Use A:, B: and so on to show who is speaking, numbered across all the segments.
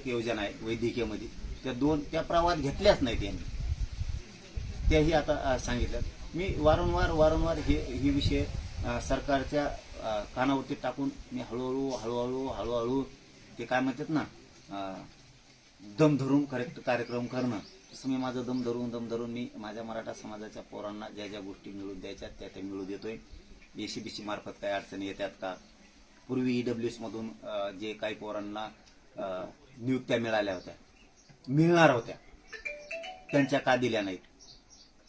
A: योजना आहे वैद्यकीयमध्ये, त्या प्रवाहात घेतल्याच नाहीत यांनी. त्याही आता सांगितलं. मी वारंवार हे विषय सरकारच्या कानावरती टाकून मी हळूहळू ते काय म्हणतात ना, दम धरून कार्यक्रम करणं, तसं मी माझं दम धरून मी माझ्या मराठा समाजाच्या पोरांना ज्या गोष्टी मिळून द्यायच्या त्या मिळू देतोय. एसीबीसी मार्फत काही अडचणी येतात का? पूर्वी ईडब्ल्यूएस मधून जे काही पोरांना नियुक्त्या मिळणार होत्या त्यांच्या का दिल्या नाहीत?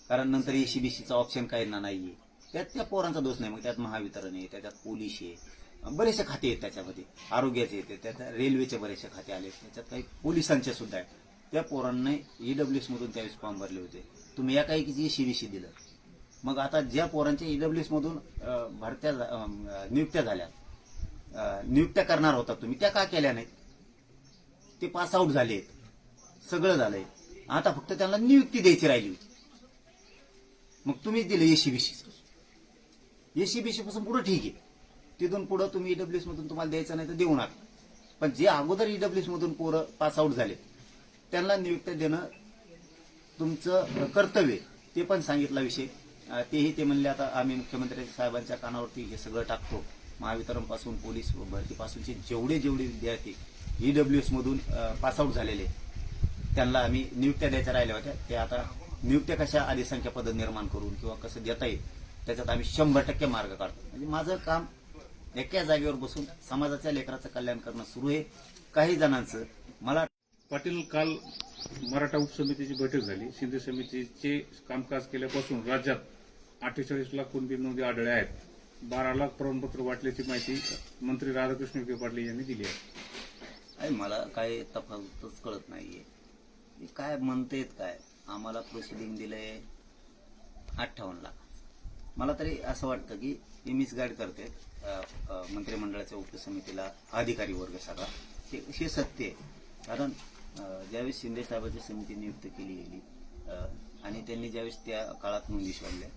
A: कारण नंतर एसीबीसीचं ऑप्शन काही नाहीये. त्यात त्या पोरांचा दोष नाही. मग त्यात महावितरण आहे, त्याच्यात पोलीस आहे, बरेचसे खाते आहेत त्याच्यामध्ये, आरोग्याचे येते, त्यात रेल्वेचे बरेचसे खाते आले, त्याच्यात काही पोलिसांचे सुद्धा आहेत. त्या पोरांनी ईडब्ल्यूएस मधून त्यावेळेस फॉर्म भरले होते. तुम्ही या काही एसीबीसी दिलं. मग आता ज्या पोरांच्या ईडब्ल्यूएस मधून नियुक्त्या करणार होता तुम्ही, त्या का केल्या नाहीत? ते पास आउट झाले, सगळं झालंय. आता फक्त त्यांना नियुक्ती द्यायची राहिली होती. मग तुम्हीच दिलं एसीबीसी पासून पुढे ठीक आहे. तिथून पुढे तुम्ही ईडब्ल्यूएस मधून तुम्हाला द्यायचं नाही तर देऊ नका. पण जे अगोदर ईडब्ल्यूएस मधून पोरं पास आउट झाले त्यांना नियुक्त्या देणं तुमचं कर्तव्य. ते पण सांगितला विषय. ते म्हणले आता आम्ही मुख्यमंत्री साहेबांच्या कानावरती हे सगळं टाकतो. महावितरण पासून पोलीस भरतीपासूनचे जेवढे विद्यार्थी ईडब्ल्यूएस मधून पासआउट झालेले त्यांना आम्ही नियुक्त्या द्यायच्या राहिल्या होत्या. ते आता नियुक्त्या कशा अधिसंख्या पद निर्माण करून किंवा कसं देता येईल त्याच्यात आम्ही 100% मार्ग काढतो. म्हणजे माझं काम एका जागेवर बसून समाजाच्या लेकराचं कल्याण करणं सुरू आहे. काही जणांचं मला
B: पाटील, काल मराठा उपसमितीची बैठक झाली. शिंदे समितीचे कामकाज केल्यापासून राज्यात 48 लाख कुणबी नोंदी आढळल्या आहेत. 12 लाख प्रमाणपत्र वाटल्याची माहिती मंत्री राधाकृष्ण विखे पाटील यांनी दिली आहे.
A: मला काय तफावतच कळत नाहीये. काय म्हणतेत काय? आम्हाला प्रोसिडिंग दिलंय 58 लाख. मला तरी असं वाटतं की ते मिसगाईड करते मंत्रिमंडळाच्या उपसमितीला अधिकारी वर्ग सगळा. हे सत्य आहे. कारण ज्यावेळेस शिंदे साहेबांची समिती नियुक्त केली गेली आणि त्यांनी ज्यावेळेस त्या काळात नोंदी शोधल्या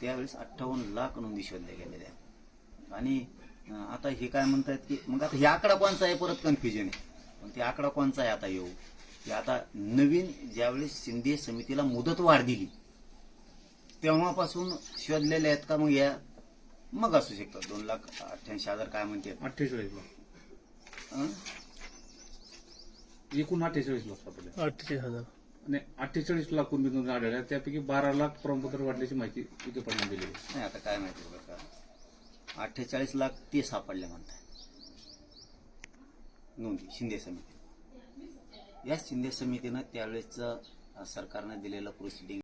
A: त्यावेळेस 58 लाख नोंदी शोधल्या गेलेल्या. आणि आता हे काय म्हणतात की मग आता हे आकडा कोणचा आहे? परत कन्फ्युजन आहे. पण ते आकडा कोणचा आहे आता येऊ? की आता नवीन ज्यावेळेस शिंदे समितीला मुदतवाढ दिली तेव्हापासून शोधलेले आहेत का? मग असू शकतं 2,88,000 काय म्हणते
B: 48 लाख एकूण 48 लाख सापडले.
C: 48,000
B: आणि 48 लाख कुणबी नोंदी आढळल्या. त्यापैकी 12 लाख प्रमाणपत्र वाटल्याची माहिती विखे पाटील दिली.
A: नाही आता काय माहिती बरं का, 48 लाख ते सापडले म्हणतात नोंदी शिंदे समिती. या शिंदे समितीनं त्यावेळेस सरकारनं दिलेलं प्रोसिडिंग